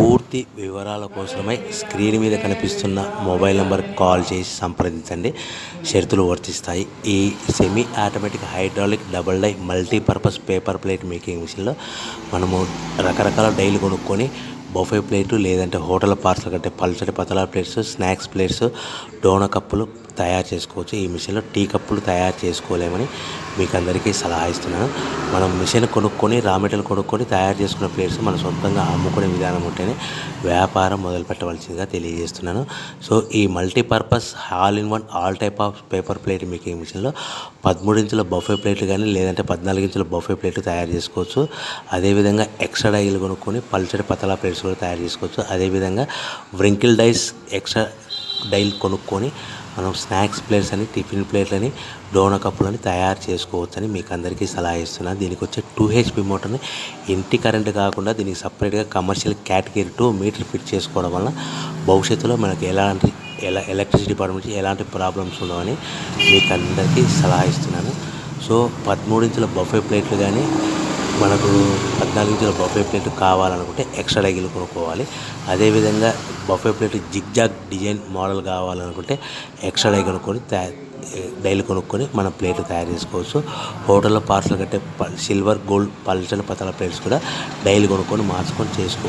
పూర్తి వివరాల కోసమై స్క్రీన్ మీద కనిపిస్తున్న మొబైల్ నెంబర్కి కాల్ చేసి సంప్రదించండి. షరతులు వర్తిస్తాయి. ఈ semi automatic hydraulic double die multipurpose paper plate making మిషన్లో మనము రకరకాల డైలు కొనుక్కొని బఫే ప్లేటు లేదంటే హోటల్ పార్సల్ కంటే పల్చటి పతలా ప్లేట్స్, స్నాక్స్ ప్లేట్స్, డోనా కప్పులు తయారు చేసుకోవచ్చు. ఈ మిషన్లో టీ కప్పులు తయారు చేసుకోలేమని మీకు అందరికీ సలహా ఇస్తున్నాను. మనం మిషన్ కొనుక్కొని రా మెటీరియల్ కొనుక్కొని తయారు చేసుకున్న ప్లేట్స్ మనం సొంతంగా అమ్ముకునే విధానం ఉంటేనే వ్యాపారం మొదలు పెట్టవలసిందిగా తెలియజేస్తున్నాను. సో ఈ multipurpose all in one all type of paper plate making మిషన్లో 13 ఇంచుల బఫే ప్లేట్లు కానీ లేదంటే 14 ఇంచుల బఫే ప్లేట్లు తయారు చేసుకోవచ్చు. అదేవిధంగా ఎక్స్ట్రా డైలు కొనుక్కొని పల్చటి పతలా ప్లేట్స్ కూడా తయారు చేసుకోవచ్చు. అదేవిధంగా వ్రింకిల్ డైస్ ఎక్స్ట్రా డైలు కొనుక్కొని మనం స్నాక్స్ ప్లేట్స్ అని, టిఫిన్ ప్లేట్లని, డోనా కప్పులని తయారు చేసుకోవచ్చని మీకు అందరికీ సలహా ఇస్తున్నాను. దీనికి వచ్చే 2 HP మోటార్ని ఇంటి కరెంట్ కాకుండా దీనికి సపరేట్గా కమర్షియల్ కేటగిరీ 2 మీటర్ ఫిట్ చేసుకోవడం వల్ల భవిష్యత్తులో మనకి ఎలక్ట్రిసిటీ డిపార్ట్మెంట్ ఎలాంటి ప్రాబ్లమ్స్ ఉండవని మీకు అందరికీ సలహా ఇస్తున్నాను. సో 13 ఇంచుల బఫే ప్లేట్లు కానీ మనకు 14 ఇంచుల బఫే ప్లేట్ కావాలనుకుంటే ఎక్స్ట్రా డైలు కొనుక్కోవాలి. అదేవిధంగా buffet plate zigzag design model కావాలనుకుంటే ఎక్స్ట్రా డైలు కొనుక్కొని మనం ప్లేట్లు తయారు చేసుకోవచ్చు. హోటల్లో పార్సల్ కట్టే సిల్వర్, గోల్డ్, పల్చని పతల ప్లేట్స్ కూడా డైలు కొనుక్కొని మార్చుకొని చేసుకోవచ్చు.